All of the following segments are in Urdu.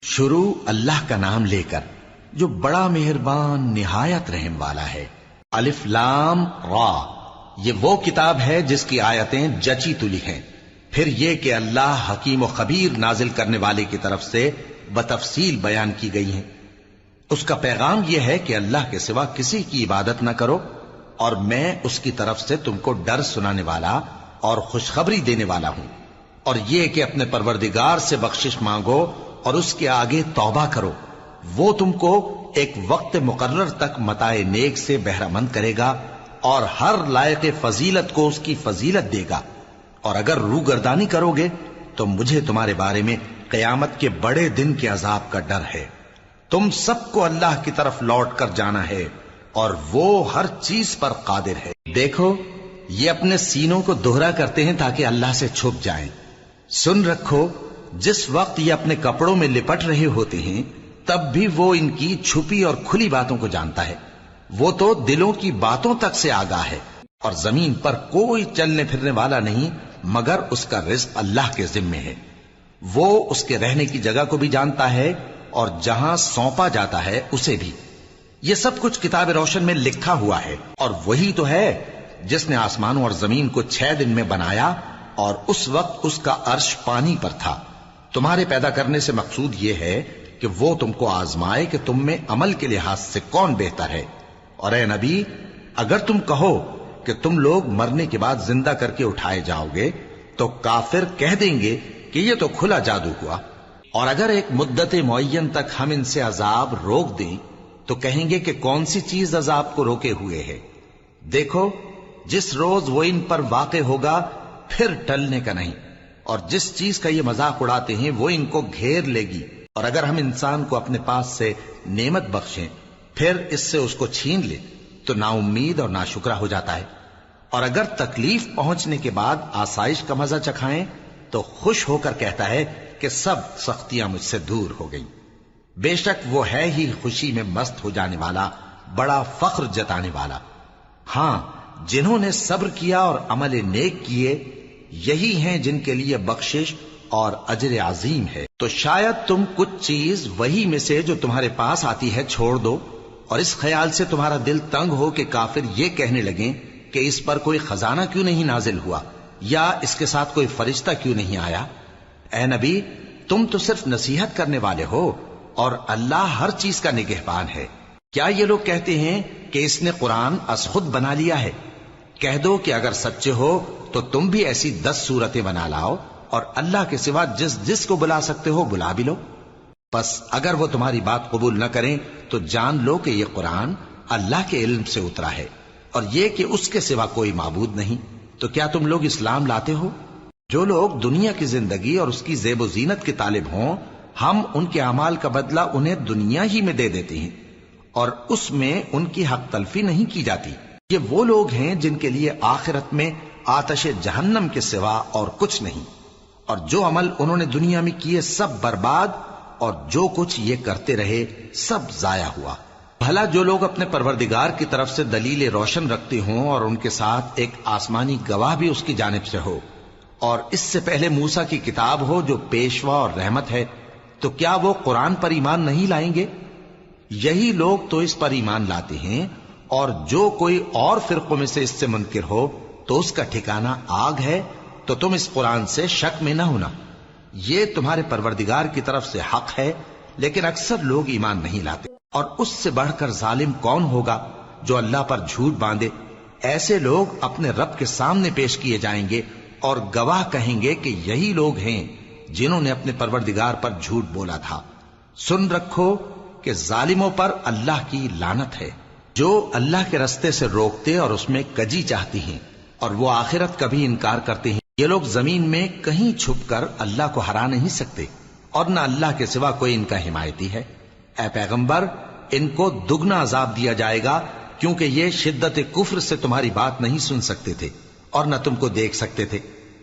شروع اللہ کا نام لے کر جو بڑا مہربان نہایت رحم والا ہے۔ الف لام را، یہ وہ کتاب ہے جس کی آیتیں جچی تلی ہیں۔ پھر یہ کہ اللہ حکیم و خبیر نازل کرنے والے کی طرف سے بتفصیل بیان کی گئی ہیں۔ اس کا پیغام یہ ہے کہ اللہ کے سوا کسی کی عبادت نہ کرو، اور میں اس کی طرف سے تم کو ڈر سنانے والا اور خوشخبری دینے والا ہوں۔ اور یہ کہ اپنے پروردگار سے بخشش مانگو اور اس کے آگے توبہ کرو، وہ تم کو ایک وقت مقرر تک متاع نیک سے بہرہ مند کرے گا اور ہر لائق فضیلت کو اس کی فضیلت دے گا۔ اور اگر روگردانی کرو گے تو مجھے تمہارے بارے میں قیامت کے بڑے دن کے عذاب کا ڈر ہے۔ تم سب کو اللہ کی طرف لوٹ کر جانا ہے اور وہ ہر چیز پر قادر ہے۔ دیکھو، یہ اپنے سینوں کو دوہرا کرتے ہیں تاکہ اللہ سے چھپ جائیں۔ سن رکھو، جس وقت یہ اپنے کپڑوں میں لپٹ رہے ہوتے ہیں تب بھی وہ ان کی چھپی اور کھلی باتوں کو جانتا ہے۔ وہ تو دلوں کی باتوں تک سے آگاہ ہے۔ اور زمین پر کوئی چلنے پھرنے والا نہیں مگر اس کا رزق اللہ کے ذمے ہے۔ وہ اس کے رہنے کی جگہ کو بھی جانتا ہے اور جہاں سونپا جاتا ہے اسے بھی۔ یہ سب کچھ کتاب روشن میں لکھا ہوا ہے۔ اور وہی تو ہے جس نے آسمانوں اور زمین کو 6 دن میں بنایا، اور اس وقت اس کا عرش پانی پر تھا۔ تمہارے پیدا کرنے سے مقصود یہ ہے کہ وہ تم کو آزمائے کہ تم میں عمل کے لحاظ سے کون بہتر ہے۔ اور اے نبی، اگر تم کہو کہ تم لوگ مرنے کے بعد زندہ کر کے اٹھائے جاؤ گے تو کافر کہہ دیں گے کہ یہ تو کھلا جادو ہوا۔ اور اگر ایک مدت معین تک ہم ان سے عذاب روک دیں تو کہیں گے کہ کون سی چیز عذاب کو روکے ہوئے ہے۔ دیکھو، جس روز وہ ان پر واقع ہوگا پھر ٹلنے کا نہیں، اور جس چیز کا یہ مذاق اڑاتے ہیں وہ ان کو گھیر لے گی۔ اور اگر ہم انسان کو اپنے پاس سے نعمت بخشیں پھر اس سے اس کو چھین لے تو نا امید اور ناشکرا ہو جاتا ہے۔ اور اگر تکلیف پہنچنے کے بعد آسائش کا مزہ چکھائیں تو خوش ہو کر کہتا ہے کہ سب سختیاں مجھ سے دور ہو گئیں۔ بے شک وہ ہے ہی خوشی میں مست ہو جانے والا، بڑا فخر جتانے والا۔ ہاں، جنہوں نے صبر کیا اور عمل نیک کیے، یہی ہیں جن کے لیے بخشش اور اجر عظیم ہے۔ تو شاید تم کچھ چیز وہی میں سے جو تمہارے پاس آتی ہے چھوڑ دو، اور اس خیال سے تمہارا دل تنگ ہو کہ کافر یہ کہنے لگیں کہ اس پر کوئی خزانہ کیوں نہیں نازل ہوا، یا اس کے ساتھ کوئی فرشتہ کیوں نہیں آیا۔ اے نبی، تم تو صرف نصیحت کرنے والے ہو، اور اللہ ہر چیز کا نگہبان ہے۔ کیا یہ لوگ کہتے ہیں کہ اس نے قرآن از خود بنا لیا ہے؟ کہہ دو کہ اگر سچے ہو تو تم بھی ایسی 10 صورتیں بنا لاؤ، اور اللہ کے سوا جس جس کو بلا سکتے ہو بلا بھی لو۔ پس اگر وہ تمہاری بات قبول نہ کریں تو جان لو کہ یہ قرآن اللہ کے علم سے اترا ہے، اور یہ کہ اس کے سوا کوئی معبود نہیں۔ تو کیا تم لوگ اسلام لاتے ہو؟ جو لوگ دنیا کی زندگی اور اس کی زیب و زینت کے طالب ہوں، ہم ان کے اعمال کا بدلہ انہیں دنیا ہی میں دے دیتے ہیں، اور اس میں ان کی حق تلفی نہیں کی جاتی۔ یہ وہ لوگ ہیں جن کے لیے آخرت میں آتش جہنم کے سوا اور کچھ نہیں، اور جو عمل انہوں نے دنیا میں کیے سب برباد، اور جو کچھ یہ کرتے رہے سب ضائع ہوا۔ بھلا جو لوگ اپنے پروردگار کی طرف سے دلیل روشن رکھتے ہوں اور ان کے ساتھ ایک آسمانی گواہ بھی اس کی جانب سے ہو، اور اس سے پہلے موسیٰ کی کتاب ہو جو پیشوا اور رحمت ہے، تو کیا وہ قرآن پر ایمان نہیں لائیں گے؟ یہی لوگ تو اس پر ایمان لاتے ہیں، اور جو کوئی اور فرقوں میں سے اس سے منکر ہو تو اس کا ٹھکانہ آگ ہے۔ تو تم اس قرآن سے شک میں نہ ہونا، یہ تمہارے پروردگار کی طرف سے حق ہے، لیکن اکثر لوگ ایمان نہیں لاتے۔ اور اس سے بڑھ کر ظالم کون ہوگا جو اللہ پر جھوٹ باندھے؟ ایسے لوگ اپنے رب کے سامنے پیش کیے جائیں گے اور گواہ کہیں گے کہ یہی لوگ ہیں جنہوں نے اپنے پروردگار پر جھوٹ بولا تھا۔ سن رکھو کہ ظالموں پر اللہ کی لعنت ہے، جو اللہ کے رستے سے روکتے اور اس میں کجی چاہتی ہیں، اور وہ آخرت کا بھی انکار کرتے ہیں۔ یہ لوگ زمین میں کہیں چھپ کر اللہ کو ہرا نہیں سکتے، اور نہ اللہ کے سوا کوئی ان کا حمایتی ہے۔ اے پیغمبر، ان کو دگنا عذاب دیا جائے گا، کیونکہ یہ شدت کفر سے تمہاری بات نہیں سن سکتے تھے اور نہ تم کو دیکھ سکتے تھے۔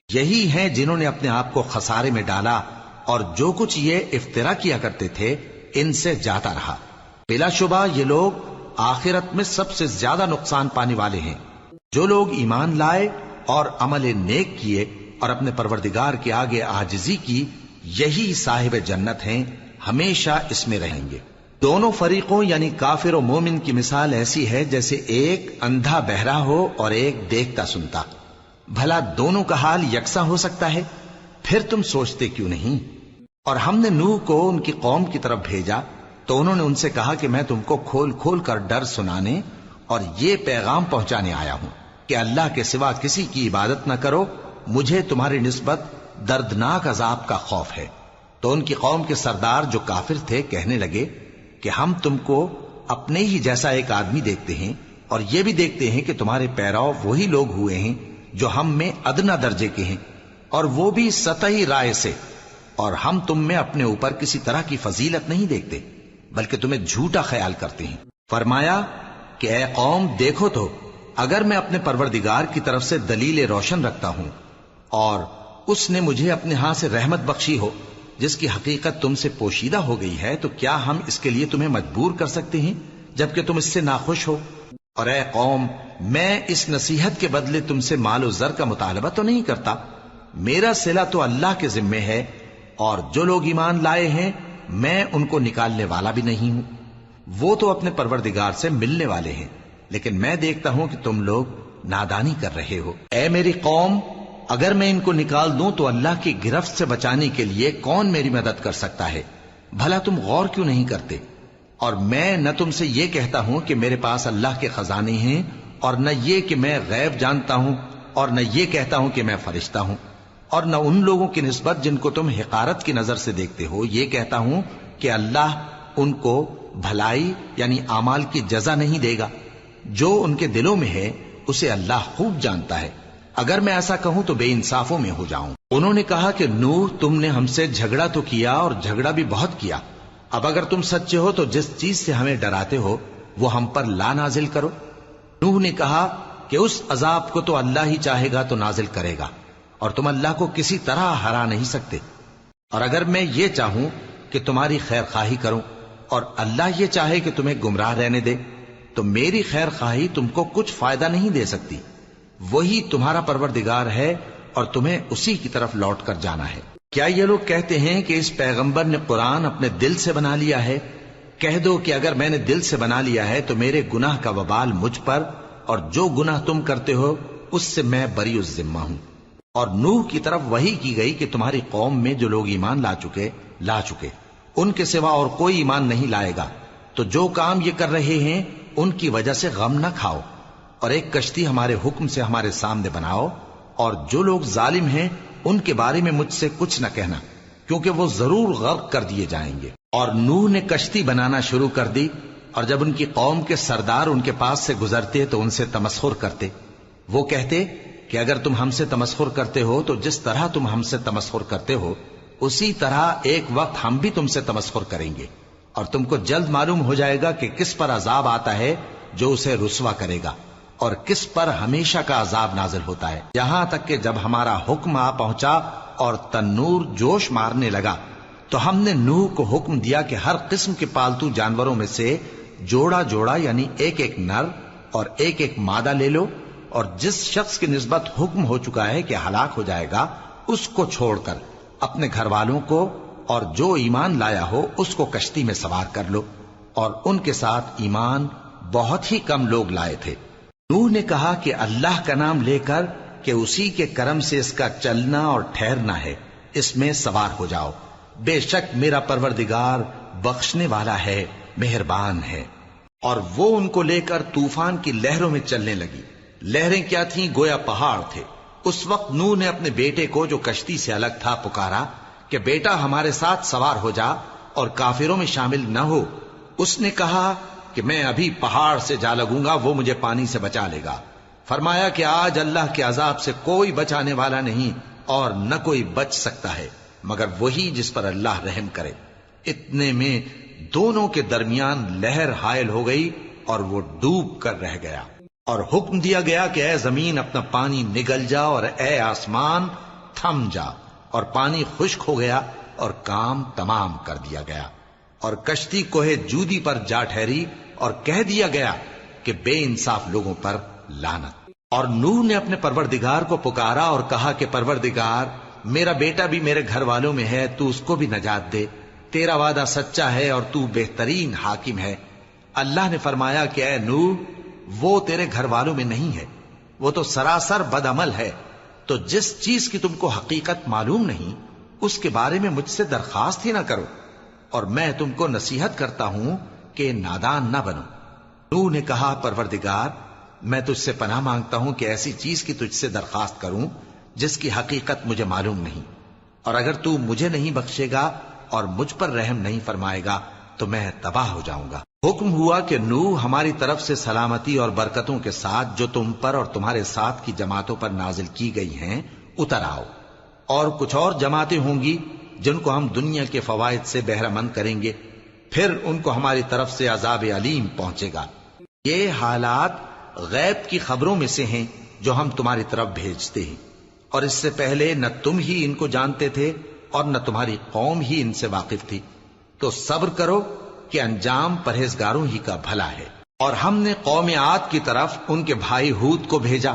یہی ہیں جنہوں نے اپنے آپ کو خسارے میں ڈالا، اور جو کچھ یہ افترا کیا کرتے تھے ان سے جاتا رہا۔ بلا شبہ یہ لوگ آخرت میں سب سے زیادہ نقصان پانے والے ہیں۔ جو لوگ ایمان لائے اور عمل نیک کیے اور اپنے پروردگار کے آگے عاجزی کی، یہی صاحب جنت ہیں، ہمیشہ اس میں رہیں گے۔ دونوں فریقوں یعنی کافر و مومن کی مثال ایسی ہے جیسے ایک اندھا بہرا ہو اور ایک دیکھتا سنتا۔ بھلا دونوں کا حال یکساں ہو سکتا ہے؟ پھر تم سوچتے کیوں نہیں؟ اور ہم نے نوح کو ان کی قوم کی طرف بھیجا تو انہوں نے ان سے کہا کہ میں تم کو کھول کھول کر ڈر سنانے اور یہ پیغام پہنچانے آیا ہوں کہ اللہ کے سوا کسی کی عبادت نہ کرو، مجھے تمہاری نسبت دردناک عذاب کا خوف ہے۔ تو ان کی قوم کے سردار جو کافر تھے کہنے لگے کہ ہم تم کو اپنے ہی جیسا ایک آدمی دیکھتے ہیں اور یہ بھی دیکھتے ہیں کہ تمہارے پیراؤ وہی لوگ ہوئے ہیں جو ہم میں ادنا درجے کے ہیں، اور وہ بھی سطحی رائے سے، اور ہم تم میں اپنے اوپر کسی طرح کی فضیلت نہیں دیکھتے بلکہ تمہیں جھوٹا خیال کرتے ہیں۔ فرمایا کہ اے قوم دیکھو تو، اگر میں اپنے پروردگار کی طرف سے دلیل روشن رکھتا ہوں اور اس نے مجھے اپنے ہاں سے رحمت بخشی ہو جس کی حقیقت تم سے پوشیدہ ہو گئی ہے، تو کیا ہم اس کے لیے تمہیں مجبور کر سکتے ہیں جبکہ تم اس سے ناخوش ہو؟ اور اے قوم، میں اس نصیحت کے بدلے تم سے مال و زر کا مطالبہ تو نہیں کرتا، میرا صلہ تو اللہ کے ذمے ہے، اور جو لوگ ایمان لائے ہیں میں ان کو نکالنے والا بھی نہیں ہوں، وہ تو اپنے پروردگار سے ملنے والے ہیں، لیکن میں دیکھتا ہوں کہ تم لوگ نادانی کر رہے ہو۔ اے میری قوم، اگر میں ان کو نکال دوں تو اللہ کی گرفت سے بچانے کے لیے کون میری مدد کر سکتا ہے؟ بھلا تم غور کیوں نہیں کرتے؟ اور میں نہ تم سے یہ کہتا ہوں کہ میرے پاس اللہ کے خزانے ہیں، اور نہ یہ کہ میں غیب جانتا ہوں، اور نہ یہ کہتا ہوں کہ میں فرشتہ ہوں، اور نہ ان لوگوں کی نسبت جن کو تم حقارت کی نظر سے دیکھتے ہو یہ کہتا ہوں کہ اللہ ان کو بھلائی یعنی اعمال کی جزا نہیں دے گا۔ جو ان کے دلوں میں ہے اسے اللہ خوب جانتا ہے، اگر میں ایسا کہوں تو بے انصافوں میں ہو جاؤں۔ انہوں نے کہا کہ نوح، تم نے ہم سے جھگڑا تو کیا اور جھگڑا بھی بہت کیا، اب اگر تم سچے ہو تو جس چیز سے ہمیں ڈراتے ہو وہ ہم پر لا نازل کرو۔ نوح نے کہا کہ اس عذاب کو تو اللہ ہی چاہے گا تو نازل کرے گا، اور تم اللہ کو کسی طرح ہرا نہیں سکتے، اور اگر میں یہ چاہوں کہ تمہاری خیر خواہی کروں اور اللہ یہ چاہے کہ تمہیں گمراہ رہنے دے تو میری خیر خواہی تم کو کچھ فائدہ نہیں دے سکتی۔ وہی تمہارا پروردگار ہے اور تمہیں اسی کی طرف لوٹ کر جانا ہے۔ کیا یہ لوگ کہتے ہیں کہ اس پیغمبر نے قرآن اپنے دل سے بنا لیا ہے؟ کہہ دو کہ اگر میں نے دل سے بنا لیا ہے تو میرے گناہ کا وبال مجھ پر، اور جو گناہ تم کرتے ہو اس سے میں بری الذمہ ہوں۔ اور نوح کی طرف وحی کی گئی کہ تمہاری قوم میں جو لوگ ایمان لا چکے ان کے سوا اور کوئی ایمان نہیں لائے گا، تو جو کام یہ کر رہے ہیں ان کی وجہ سے غم نہ کھاؤ، اور ایک کشتی ہمارے حکم سے ہمارے سامنے بناؤ، اور جو لوگ ظالم ہیں ان کے بارے میں مجھ سے کچھ نہ کہنا، کیونکہ وہ ضرور غرق کر دیے جائیں گے۔ اور نوح نے کشتی بنانا شروع کر دی، اور جب ان کی قوم کے سردار ان کے پاس سے گزرتے تو ان سے تمسخر کرتے۔ وہ کہتے کہ اگر تم ہم سے تمسخر کرتے ہو تو جس طرح تم ہم سے تمسخر کرتے ہو اسی طرح ایک وقت ہم بھی تم سے تمسخر کریں گے، اور تم کو جلد معلوم ہو جائے گا کہ کس پر عذاب آتا ہے جو اسے رسوا کرے گا، اور کس پر ہمیشہ کا عذاب نازل ہوتا ہے، یہاں تک کہ جب ہمارا حکم آ پہنچا اور تنور جوش مارنے لگا تو ہم نے نوح کو حکم دیا کہ ہر قسم کے پالتو جانوروں میں سے جوڑا جوڑا یعنی ایک ایک نر اور ایک ایک مادہ لے لو، اور جس شخص کی نسبت حکم ہو چکا ہے کہ ہلاک ہو جائے گا اس کو چھوڑ کر اپنے گھر والوں کو اور جو ایمان لایا ہو اس کو کشتی میں سوار کر لو، اور ان کے ساتھ ایمان بہت ہی کم لوگ لائے تھے۔ نوح نے کہا کہ اللہ کا نام لے کر کہ اسی کے کرم سے اس کا چلنا اور ٹھہرنا ہے، اس میں سوار ہو جاؤ، بے شک میرا پروردگار بخشنے والا ہے، مہربان ہے۔ اور وہ ان کو لے کر طوفان کی لہروں میں چلنے لگی۔ لہریں کیا تھیں؟ گویا پہاڑ تھے۔ اس وقت نوح نے اپنے بیٹے کو جو کشتی سے الگ تھا پکارا کہ بیٹا ہمارے ساتھ سوار ہو جا اور کافروں میں شامل نہ ہو۔ اس نے کہا کہ میں ابھی پہاڑ سے جا لگوں گا، وہ مجھے پانی سے بچا لے گا۔ فرمایا کہ آج اللہ کے عذاب سے کوئی بچانے والا نہیں اور نہ کوئی بچ سکتا ہے مگر وہی جس پر اللہ رحم کرے۔ اتنے میں دونوں کے درمیان لہر حائل ہو گئی اور وہ ڈوب کر رہ گیا، اور حکم دیا گیا کہ اے زمین اپنا پانی نگل جا اور اے آسمان تھم جا، اور پانی خشک ہو گیا اور کام تمام کر دیا گیا، اور کشتی کوہ جودی پر جا ٹھہری، اور کہہ دیا گیا کہ بے انصاف لوگوں پر لعنت۔ اور نوح نے اپنے پروردگار کو پکارا اور کہا کہ پروردگار، میرا بیٹا بھی میرے گھر والوں میں ہے، تو اس کو بھی نجات دے، تیرا وعدہ سچا ہے اور تو بہترین حاکم ہے۔ اللہ نے فرمایا کہ اے نوح، وہ تیرے گھر والوں میں نہیں ہے، وہ تو سراسر بد عمل ہے، تو جس چیز کی تم کو حقیقت معلوم نہیں اس کے بارے میں مجھ سے درخواست ہی نہ کرو، اور میں تم کو نصیحت کرتا ہوں کہ نادان نہ بنو۔ نوح نے کہا پروردگار، میں تجھ سے پناہ مانگتا ہوں کہ ایسی چیز کی تجھ سے درخواست کروں جس کی حقیقت مجھے معلوم نہیں، اور اگر تو مجھے نہیں بخشے گا اور مجھ پر رحم نہیں فرمائے گا تو میں تباہ ہو جاؤں گا۔ حکم ہوا کہ نوح ہماری طرف سے سلامتی اور برکتوں کے ساتھ جو تم پر اور تمہارے ساتھ کی جماعتوں پر نازل کی گئی ہیں اتر آؤ، اور کچھ اور جماعتیں ہوں گی جن کو ہم دنیا کے فوائد سے بہرہ مند کریں گے، پھر ان کو ہماری طرف سے عذاب علیم پہنچے گا۔ یہ حالات غیب کی خبروں میں سے ہیں جو ہم تمہاری طرف بھیجتے ہیں، اور اس سے پہلے نہ تم ہی ان کو جانتے تھے اور نہ تمہاری قوم ہی ان سے واقف تھی، تو صبر کرو کہ انجام پرہیزگاروں ہی کا بھلا ہے۔ اور ہم نے قوم عاد کی طرف ان کے بھائی ہود کو بھیجا،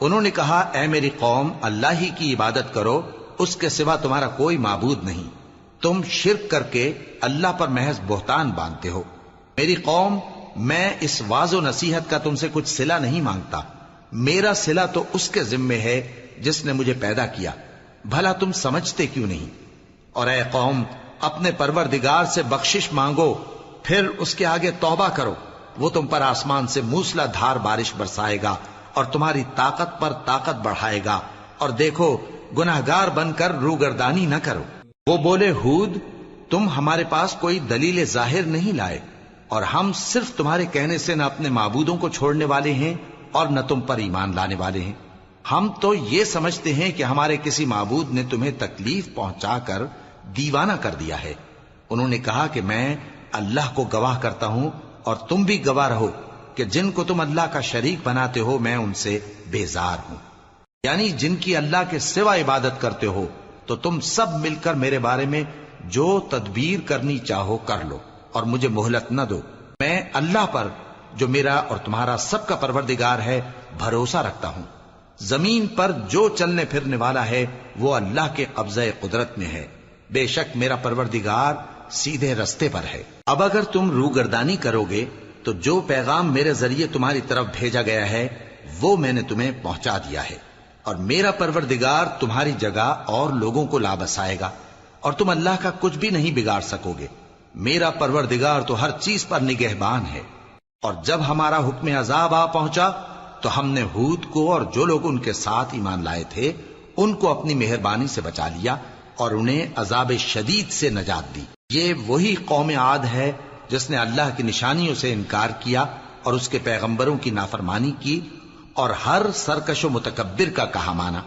انہوں نے کہا اے میری قوم، اللہ ہی کی عبادت کرو، اس کے سوا تمہارا کوئی معبود نہیں، تم شرک کر کے اللہ پر محض بہتان باندھتے ہو۔ میری قوم، میں اس واعظ و نصیحت کا تم سے کچھ صلہ نہیں مانگتا، میرا صلہ تو اس کے ذمے ہے جس نے مجھے پیدا کیا، بھلا تم سمجھتے کیوں نہیں؟ اور اے قوم، اپنے پروردگار سے بخشش مانگو، پھر اس کے آگے توبہ کرو، وہ تم پر آسمان سے موسلا دھار بارش برسائے گا اور تمہاری طاقت پر طاقت بڑھائے گا، اور دیکھو گناہگار بن کر روگردانی نہ کرو۔ وہ بولے ہود، تم ہمارے پاس کوئی دلیل ظاہر نہیں لائے، اور ہم صرف تمہارے کہنے سے نہ اپنے معبودوں کو چھوڑنے والے ہیں اور نہ تم پر ایمان لانے والے ہیں۔ ہم تو یہ سمجھتے ہیں کہ ہمارے کسی معبود نے تمہیں تکلیف پہنچا کر دیوانہ کر دیا ہے۔ انہوں نے کہا کہ میں اللہ کو گواہ کرتا ہوں اور تم بھی گواہ رہو کہ جن کو تم اللہ کا شریک بناتے ہو میں ان سے بیزار ہوں، یعنی جن کی اللہ کے سوا عبادت کرتے ہو، تو تم سب مل کر میرے بارے میں جو تدبیر کرنی چاہو کر لو اور مجھے مہلت نہ دو۔ میں اللہ پر جو میرا اور تمہارا سب کا پروردگار ہے بھروسہ رکھتا ہوں۔ زمین پر جو چلنے پھرنے والا ہے وہ اللہ کے قبضہ قدرت میں ہے، بے شک میرا پروردگار سیدھے رستے پر ہے۔ اب اگر تم روگردانی کرو گے تو جو پیغام میرے ذریعے تمہاری طرف بھیجا گیا ہے وہ میں نے تمہیں پہنچا دیا ہے، اور میرا پروردگار تمہاری جگہ اور لوگوں کو لا بسائے گا، اور تم اللہ کا کچھ بھی نہیں بگاڑ سکو گے۔ میرا پروردگار تو ہر چیز پر نگہبان ہے۔ اور جب ہمارا حکم عذاب آ پہنچا تو ہم نے ہود کو اور جو لوگ ان کے ساتھ ایمان لائے تھے ان کو اپنی مہربانی سے بچا لیا اور انہیں عذاب شدید سے نجات دی۔ یہ وہی قوم عاد ہے جس نے اللہ کی نشانیوں سے انکار کیا اور اس کے پیغمبروں کی نافرمانی کی اور ہر سرکش و متکبر کا کہا مانا،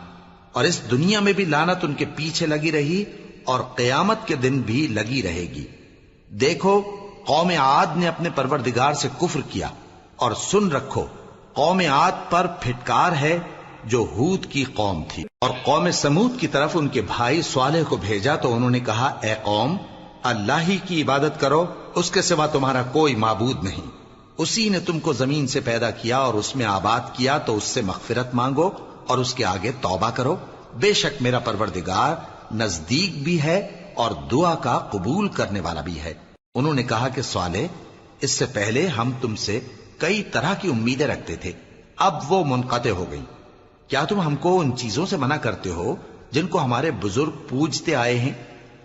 اور اس دنیا میں بھی لعنت ان کے پیچھے لگی رہی اور قیامت کے دن بھی لگی رہے گی۔ دیکھو قوم عاد نے اپنے پروردگار سے کفر کیا، اور سن رکھو قوم عاد پر پھٹکار ہے جو ہود کی قوم تھی۔ اور قوم سمود کی طرف ان کے بھائی صالح کو بھیجا تو انہوں نے کہا اے قوم، اللہ ہی کی عبادت کرو، اس کے سوا تمہارا کوئی معبود نہیں، اسی نے تم کو زمین سے پیدا کیا اور اس میں آباد کیا، تو اس سے مغفرت مانگو اور اس کے آگے توبہ کرو، بے شک میرا پروردگار نزدیک بھی ہے اور دعا کا قبول کرنے والا بھی ہے۔ انہوں نے کہا کہ صالح، اس سے پہلے ہم تم سے کئی طرح کی امیدیں رکھتے تھے، اب وہ منقطع ہو گئی۔ کیا تم ہم کو ان چیزوں سے منع کرتے ہو جن کو ہمارے بزرگ پوجتے آئے ہیں؟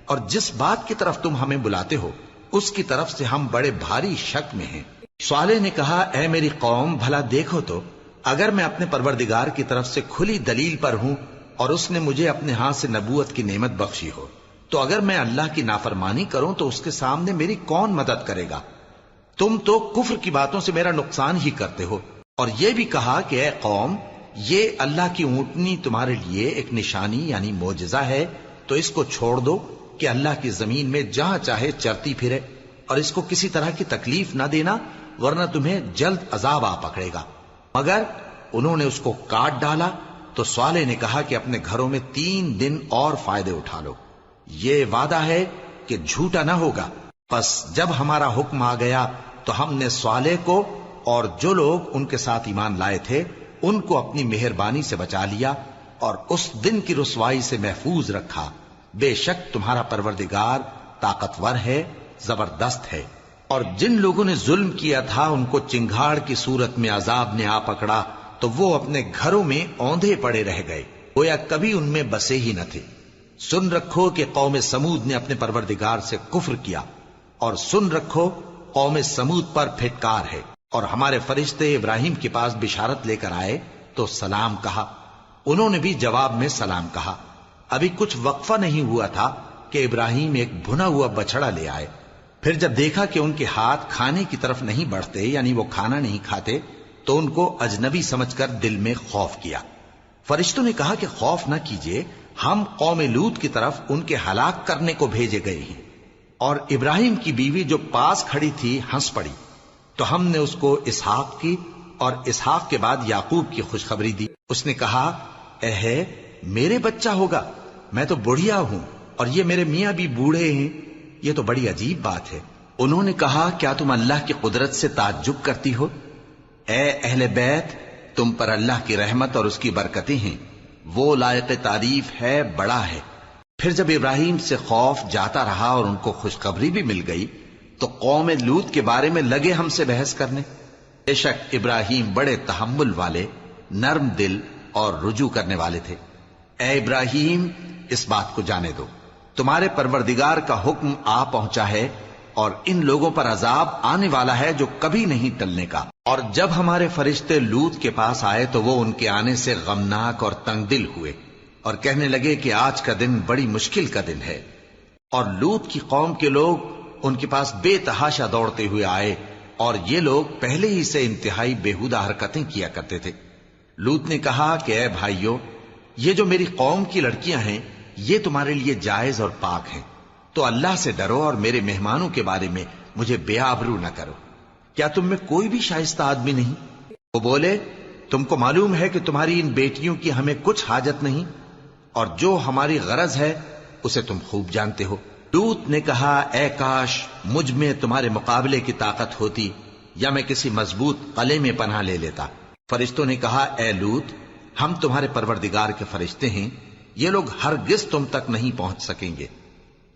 اور جس بات کی طرف تم ہمیں بلاتے ہو اس کی طرف سے ہم بڑے بھاری شک میں ہیں۔ صالح نے کہا اے میری قوم، بھلا دیکھو تو اگر میں اپنے پروردگار کی طرف سے کھلی دلیل پر ہوں اور اس نے مجھے اپنے ہاتھ سے نبوت کی نعمت بخشی ہو، تو اگر میں اللہ کی نافرمانی کروں تو اس کے سامنے میری کون مدد کرے گا؟ تم تو کفر کی باتوں سے میرا نقصان ہی کرتے ہو۔ اور یہ بھی کہا کہ اے قوم، یہ اللہ کی اونٹنی تمہارے لیے ایک نشانی یعنی معجزہ ہے، تو اس کو چھوڑ دو کہ اللہ کی زمین میں جہاں چاہے چرتی پھرے، اور اس کو کسی طرح کی تکلیف نہ دینا ورنہ تمہیں جلد عذاب آ پکڑے گا۔ مگر انہوں نے اس کو کاٹ ڈالا تو صالح نے کہا کہ اپنے گھروں میں 3 دن اور فائدے اٹھا لو، یہ وعدہ ہے کہ جھوٹا نہ ہوگا۔ پس جب ہمارا حکم آ گیا تو ہم نے صالح کو اور جو لوگ ان کے ساتھ ایمان لائے تھے ان کو اپنی مہربانی سے بچا لیا اور اس دن کی رسوائی سے محفوظ رکھا، بے شک تمہارا پروردگار طاقتور ہے، زبردست ہے۔ اور جن لوگوں نے ظلم کیا تھا ان کو چنگھاڑ کی صورت میں عذاب نے آ پکڑا تو وہ اپنے گھروں میں اوندھے پڑے رہ گئے، گویا کبھی ان میں بسے ہی نہ تھے۔ سن رکھو کہ قوم سمود نے اپنے پروردگار سے کفر کیا، اور سن رکھو قوم سمود پر پھٹکار ہے۔ اور ہمارے فرشتے ابراہیم کے پاس بشارت لے کر آئے تو سلام کہا، انہوں نے بھی جواب میں سلام کہا۔ ابھی کچھ وقفہ نہیں ہوا تھا کہ ابراہیم ایک بھنا ہوا بچڑا لے آئے۔ پھر جب دیکھا کہ ان کے ہاتھ کھانے کی طرف نہیں بڑھتے، یعنی وہ کھانا نہیں کھاتے، تو ان کو اجنبی سمجھ کر دل میں خوف کیا۔ فرشتوں نے کہا کہ خوف نہ کیجیے، ہم قوم لوط کی طرف ان کے ہلاک کرنے کو بھیجے گئے ہیں۔ اور ابراہیم کی بیوی جو پاس کھڑی تھی ہنس پڑی، تو ہم نے اس کو اسحاق کی اور اسحاق کے بعد یعقوب کی خوشخبری دی۔ اس نے کہا، اے میرے بچہ ہوگا، میں تو بڑھیا ہوں اور یہ میرے میاں بھی بوڑھے ہیں، یہ تو بڑی عجیب بات ہے۔ انہوں نے کہا، کیا تم اللہ کی قدرت سے تعجب کرتی ہو؟ اے اہل بیت، تم پر اللہ کی رحمت اور اس کی برکتیں ہیں، وہ لائق تعریف ہے، بڑا ہے۔ پھر جب ابراہیم سے خوف جاتا رہا اور ان کو خوشخبری بھی مل گئی تو قوم لوط کے بارے میں لگے ہم سے بحث کرنے۔ بے شک ابراہیم بڑے تحمل والے، نرم دل اور رجوع کرنے والے تھے۔ اے ابراہیم، اس بات کو جانے دو، تمہارے پروردگار کا حکم آ پہنچا ہے اور ان لوگوں پر عذاب آنے والا ہے جو کبھی نہیں ٹلنے کا۔ اور جب ہمارے فرشتے لوط کے پاس آئے تو وہ ان کے آنے سے غمناک اور تنگ دل ہوئے اور کہنے لگے کہ آج کا دن بڑی مشکل کا دن ہے۔ اور لوط کی قوم کے لوگ ان کے پاس بے تحاشا دوڑتے ہوئے آئے، اور یہ لوگ پہلے ہی سے انتہائی بیہودہ حرکتیں کیا کرتے تھے۔ لوط نے کہا کہ اے بھائیو، یہ جو میری قوم کی لڑکیاں ہیں یہ تمہارے لیے جائز اور پاک ہیں، تو اللہ سے ڈرو اور میرے مہمانوں کے بارے میں مجھے بے آبرو نہ کرو۔ کیا تم میں کوئی بھی شائستہ آدمی نہیں؟ وہ بولے، تم کو معلوم ہے کہ تمہاری ان بیٹیوں کی ہمیں کچھ حاجت نہیں، اور جو ہماری غرض ہے اسے تم خوب جانتے ہو۔ لوط نے کہا، اے کاش مجھ میں تمہارے مقابلے کی طاقت ہوتی، یا میں کسی مضبوط قلعے میں پناہ لے لیتا۔ فرشتوں نے کہا، اے لوط، ہم تمہارے پروردگار کے فرشتے ہیں، یہ لوگ ہرگز تم تک نہیں پہنچ سکیں گے،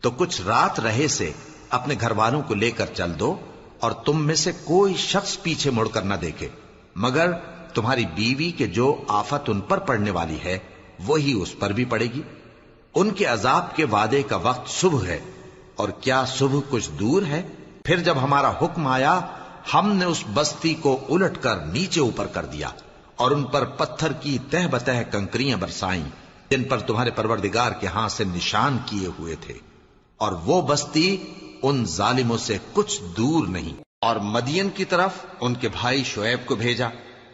تو کچھ رات رہے سے اپنے گھر والوں کو لے کر چل دو، اور تم میں سے کوئی شخص پیچھے مڑ کر نہ دیکھے، مگر تمہاری بیوی کے جو آفت ان پر پڑنے والی ہے وہی اس پر بھی پڑے گی۔ ان کے عذاب کے وعدے کا وقت صبح ہے، اور کیا صبح کچھ دور ہے؟ پھر جب ہمارا حکم آیا ہم نے اس بستی کو الٹ کر نیچے اوپر کر دیا اور ان پر پتھر کی تہ بتہ کنکریاں برسائیں جن پر تمہارے پروردگار کے ہاں سے نشان کیے ہوئے تھے، اور وہ بستی ان ظالموں سے کچھ دور نہیں۔ اور مدین کی طرف ان کے بھائی شعیب کو بھیجا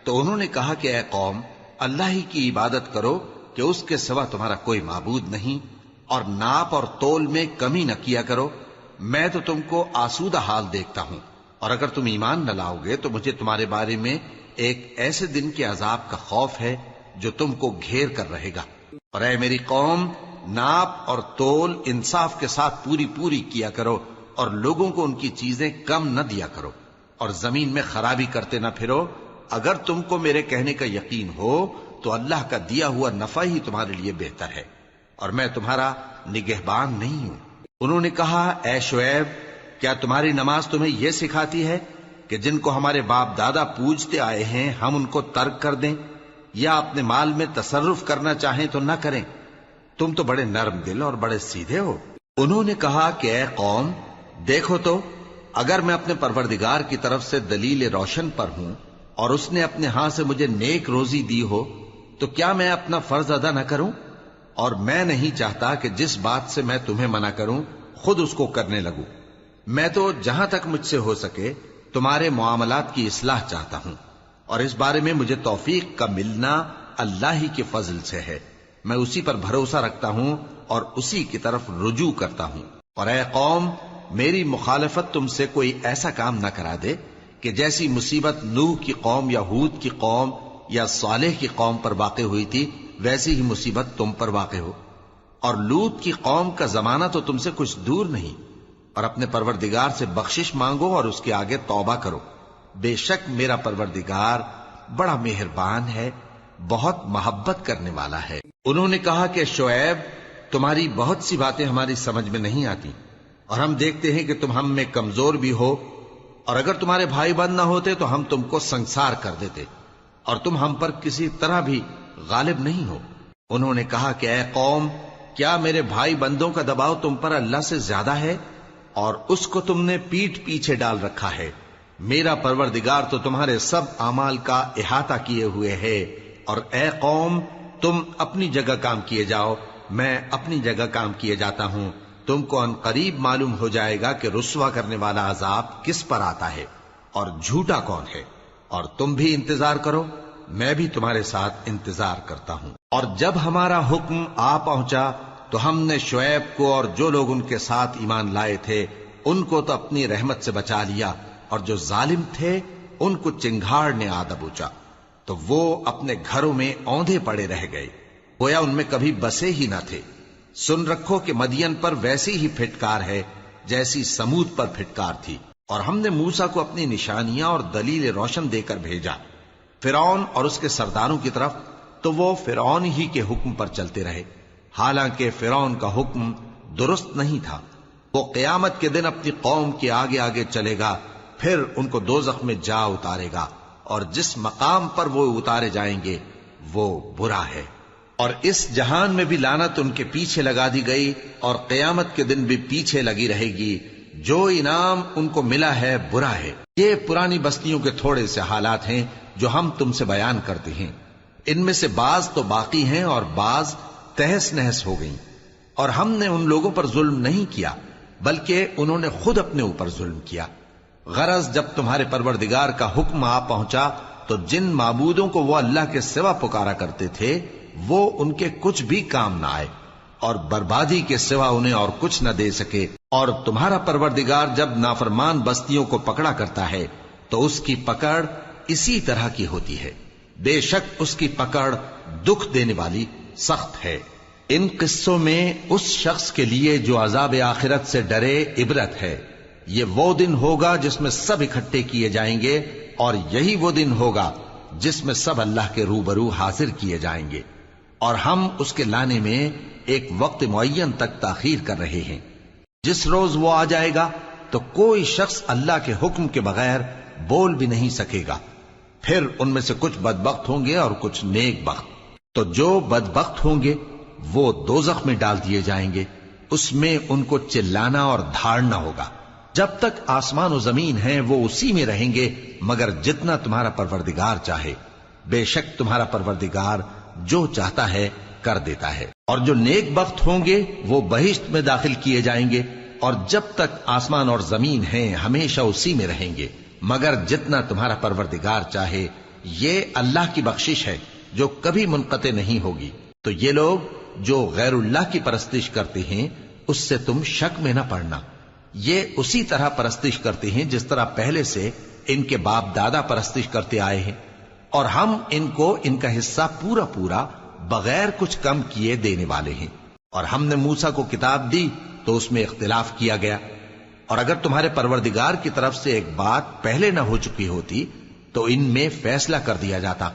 تو انہوں نے کہا کہ اے قوم، اللہ ہی کی عبادت کرو کہ اس کے سوا تمہارا کوئی معبود نہیں، اور ناپ اور تول میں کمی نہ کیا کرو، میں تو تم کو آسودہ حال دیکھتا ہوں، اور اگر تم ایمان نہ لاؤ گے تو مجھے تمہارے بارے میں ایک ایسے دن کے عذاب کا خوف ہے جو تم کو گھیر کر رہے گا۔ اور اے میری قوم، ناپ اور تول انصاف کے ساتھ پوری پوری کیا کرو، اور لوگوں کو ان کی چیزیں کم نہ دیا کرو، اور زمین میں خرابی کرتے نہ پھرو۔ اگر تم کو میرے کہنے کا یقین ہو تو اللہ کا دیا ہوا نفع ہی تمہارے لیے بہتر ہے، اور میں تمہارا نگہبان نہیں ہوں۔ انہوں نے کہا، اے شعیب، کیا تمہاری نماز تمہیں یہ سکھاتی ہے کہ جن کو ہمارے باپ دادا پوجتے آئے ہیں ہم ان کو ترک کر دیں، یا اپنے مال میں تصرف کرنا چاہیں تو نہ کریں؟ تم تو بڑے نرم دل اور بڑے سیدھے ہو۔ انہوں نے کہا کہ اے قوم، دیکھو تو، اگر میں اپنے پروردگار کی طرف سے دلیل روشن پر ہوں اور اس نے اپنے ہاں سے مجھے نیک روزی دی ہو تو کیا میں اپنا فرض ادا نہ کروں؟ اور میں نہیں چاہتا کہ جس بات سے میں تمہیں منع کروں خود اس کو کرنے لگوں۔ میں تو جہاں تک مجھ سے ہو سکے تمہارے معاملات کی اصلاح چاہتا ہوں، اور اس بارے میں مجھے توفیق کا ملنا اللہ ہی کے فضل سے ہے۔ میں اسی پر بھروسہ رکھتا ہوں اور اسی کی طرف رجوع کرتا ہوں۔ اور اے قوم، میری مخالفت تم سے کوئی ایسا کام نہ کرا دے کہ جیسی مصیبت نوح کی قوم یا ہود کی قوم یا صالح کی قوم پر واقع ہوئی تھی ویسی ہی مصیبت تم پر واقع ہو۔ اور لوط کی قوم کا زمانہ تو تم سے کچھ دور نہیں، اور اپنے پروردگار سے بخشش مانگو اور اس کے آگے توبہ کرو، بے شک میرا پروردگار بڑا مہربان ہے، بہت محبت کرنے والا ہے۔ انہوں نے کہا کہ شعیب، تمہاری بہت سی باتیں ہماری سمجھ میں نہیں آتی، اور ہم دیکھتے ہیں کہ تم ہم میں کمزور بھی ہو، اور اگر تمہارے بھائی بند نہ ہوتے تو ہم تم کو سنسار کر دیتے، اور تم ہم پر کسی طرح بھی غالب نہیں ہو۔ انہوں نے کہا کہ اے قوم، کیا میرے بھائی بندوں کا دباؤ تم پر اللہ سے زیادہ ہے، اور اس کو تم نے پیٹھ پیچھے ڈال رکھا ہے؟ میرا پروردگار تو تمہارے سب اعمال کا احاطہ کیے ہوئے ہے۔ اور اے قوم، تم اپنی جگہ کام کیے جاؤ، میں اپنی جگہ کام کیے جاتا ہوں۔ تم کو ان قریب معلوم ہو جائے گا کہ رسوا کرنے والا عذاب کس پر آتا ہے اور جھوٹا کون ہے، اور تم بھی انتظار کرو، میں بھی تمہارے ساتھ انتظار کرتا ہوں۔ اور جب ہمارا حکم آ پہنچا تو ہم نے شعیب کو اور جو لوگ ان کے ساتھ ایمان لائے تھے ان کو تو اپنی رحمت سے بچا لیا، اور جو ظالم تھے ان کو چنگھاڑ نے آ دبوچا، تو وہ اپنے گھروں میں اوندھے پڑے رہ گئے، گویا ان میں کبھی بسے ہی نہ تھے۔ سن رکھو کہ مدین پر ویسی ہی پھٹکار ہے جیسی سمود پر پھٹکار تھی۔ اور ہم نے موسیٰ کو اپنی نشانیاں اور دلیل روشن دے کر بھیجا فرعون اور اس کے سرداروں کی طرف، تو وہ فرعون ہی کے حکم پر چلتے رہے، حالانکہ فرعون کا حکم درست نہیں تھا۔ وہ قیامت کے دن اپنی قوم کے آگے آگے چلے گا، پھر ان کو دوزخ میں جا اتارے گا، اور جس مقام پر وہ اتارے جائیں گے وہ برا ہے۔ اور اس جہان میں بھی لعنت ان کے پیچھے لگا دی گئی، اور قیامت کے دن بھی پیچھے لگی رہے گی۔ جو انعام ان کو ملا ہے برا ہے۔ یہ پرانی بستیوں کے تھوڑے سے حالات ہیں جو ہم تم سے بیان کرتے ہیں، ان میں سے بعض تو باقی ہیں اور بعض تہس نہس ہو گئیں۔ اور ہم نے ان لوگوں پر ظلم نہیں کیا بلکہ انہوں نے خود اپنے اوپر ظلم کیا۔ غرض جب تمہارے پروردگار کا حکم آ پہنچا تو جن معبودوں کو وہ اللہ کے سوا پکارا کرتے تھے وہ ان کے کچھ بھی کام نہ آئے، اور بربادی کے سوا انہیں اور کچھ نہ دے سکے۔ اور تمہارا پروردگار جب نافرمان بستیوں کو پکڑا کرتا ہے تو اس کی پکڑ اسی طرح کی ہوتی ہے، بے شک اس کی پکڑ دکھ دینے والی سخت ہے۔ ان قصوں میں اس شخص کے لیے جو عذاب آخرت سے ڈرے عبرت ہے۔ یہ وہ دن ہوگا جس میں سب اکٹھے کیے جائیں گے، اور یہی وہ دن ہوگا جس میں سب اللہ کے روبرو حاضر کیے جائیں گے، اور ہم اس کے لانے میں ایک وقت معین تک تاخیر کر رہے ہیں۔ جس روز وہ آ جائے گا تو کوئی شخص اللہ کے حکم کے بغیر بول بھی نہیں سکے گا۔ پھر ان میں سے کچھ بدبخت ہوں گے اور کچھ نیک بخت۔ تو جو بدبخت ہوں گے وہ دوزخ میں ڈال دیے جائیں گے، اس میں ان کو چلانا اور دھاڑنا ہوگا۔ جب تک آسمان و زمین ہیں وہ اسی میں رہیں گے مگر جتنا تمہارا پروردگار چاہے، بے شک تمہارا پروردگار جو چاہتا ہے کر دیتا ہے۔ اور جو نیک بخت ہوں گے وہ بہشت میں داخل کیے جائیں گے، اور جب تک آسمان اور زمین ہیں ہمیشہ اسی میں رہیں گے مگر جتنا تمہارا پروردگار چاہے۔ یہ اللہ کی بخشش ہے جو کبھی منقطع نہیں ہوگی۔ تو یہ لوگ جو غیر اللہ کی پرستش کرتے ہیں اس سے تم شک میں نہ پڑنا، یہ اسی طرح پرستش کرتے ہیں جس طرح پہلے سے ان کے باپ دادا پرستش کرتے آئے ہیں، اور ہم ان کو ان کا حصہ پورا پورا بغیر کچھ کم کیے دینے والے ہیں۔ اور ہم نے موسیٰ کو کتاب دی تو اس میں اختلاف کیا گیا، اور اگر تمہارے پروردگار کی طرف سے ایک بات پہلے نہ ہو چکی ہوتی تو ان میں فیصلہ کر دیا جاتا،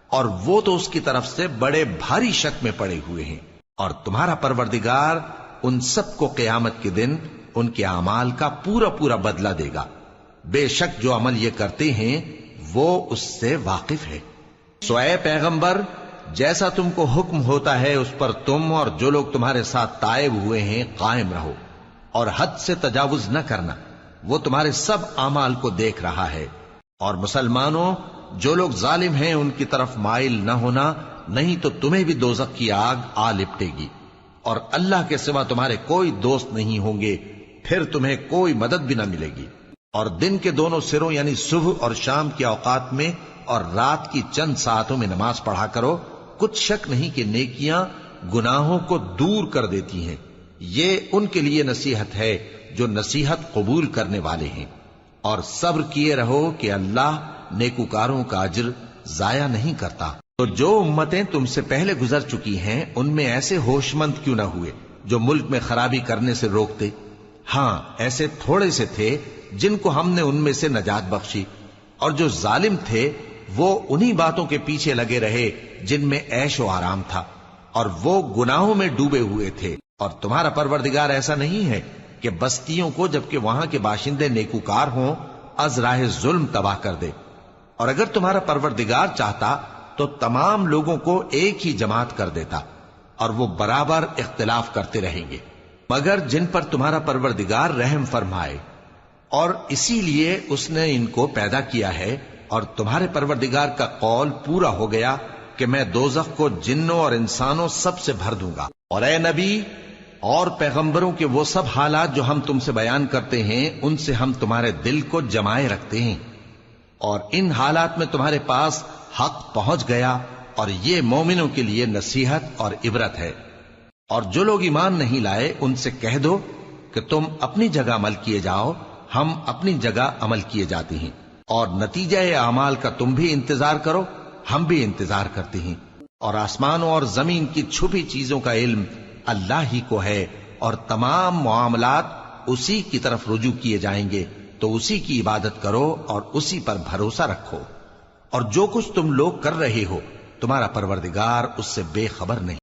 اور وہ تو اس کی طرف سے بڑے بھاری شک میں پڑے ہوئے ہیں۔ اور تمہارا پروردگار ان سب کو قیامت کے دن ان کے اعمال کا پورا پورا بدلہ دے گا، بے شک جو عمل یہ کرتے ہیں وہ اس سے واقف ہے۔ سو اے پیغمبر، جیسا تم کو حکم ہوتا ہے اس پر تم اور جو لوگ تمہارے ساتھ تائب ہوئے ہیں قائم رہو، اور حد سے تجاوز نہ کرنا، وہ تمہارے سب اعمال کو دیکھ رہا ہے۔ اور مسلمانوں، جو لوگ ظالم ہیں ان کی طرف مائل نہ ہونا، نہیں تو تمہیں بھی دوزخ کی آگ آ لپٹے گی، اور اللہ کے سوا تمہارے کوئی دوست نہیں ہوں گے، پھر تمہیں کوئی مدد بھی نہ ملے گی۔ اور دن کے دونوں سروں یعنی صبح اور شام کے اوقات میں اور رات کی چند ساعتوں میں نماز پڑھا کرو، کچھ شک نہیں کہ نیکیاں گناہوں کو دور کر دیتی ہیں۔ یہ ان کے لیے نصیحت ہے جو نصیحت قبول کرنے والے ہیں۔ اور صبر کیے رہو کہ اللہ نیکوکاروں کا اجر ضائع نہیں کرتا۔ تو جو امتیں تم سے پہلے گزر چکی ہیں ان میں ایسے ہوش مند کیوں نہ ہوئے جو ملک میں خرابی کرنے سے روکتے؟ ہاں، ایسے تھوڑے سے تھے جن کو ہم نے ان میں سے نجات بخشی، اور جو ظالم تھے وہ انہی باتوں کے پیچھے لگے رہے جن میں عیش و آرام تھا، اور وہ گناہوں میں ڈوبے ہوئے تھے۔ اور تمہارا پروردگار ایسا نہیں ہے کہ بستیوں کو جبکہ وہاں کے باشندے نیکوکار ہوں از راہ ظلم تباہ کر دے، اور اگر تمہارا پروردگار چاہتا تو تمام لوگوں کو ایک ہی جماعت کر دیتا، اور وہ برابر اختلاف کرتے رہیں گے، مگر جن پر تمہارا پروردگار رحم فرمائے، اور اسی لیے اس نے ان کو پیدا کیا ہے، اور تمہارے پروردگار کا قول پورا ہو گیا کہ میں دوزخ کو جنوں اور انسانوں سب سے بھر دوں گا۔ اور اے نبی اور پیغمبروں کے وہ سب حالات جو ہم تم سے بیان کرتے ہیں، ان سے ہم تمہارے دل کو جمائے رکھتے ہیں، اور ان حالات میں تمہارے پاس حق پہنچ گیا، اور یہ مومنوں کے لیے نصیحت اور عبرت ہے۔ اور جو لوگ ایمان نہیں لائے ان سے کہہ دو کہ تم اپنی جگہ عمل کیے جاؤ، ہم اپنی جگہ عمل کیے جاتے ہیں، اور نتیجہ اعمال کا تم بھی انتظار کرو، ہم بھی انتظار کرتے ہیں، اور آسمانوں اور زمین کی چھپی چیزوں کا علم اللہ ہی کو ہے، اور تمام معاملات اسی کی طرف رجوع کیے جائیں گے، تو اسی کی عبادت کرو اور اسی پر بھروسہ رکھو، اور جو کچھ تم لوگ کر رہے ہو تمہارا پروردگار اس سے بے خبر نہیں۔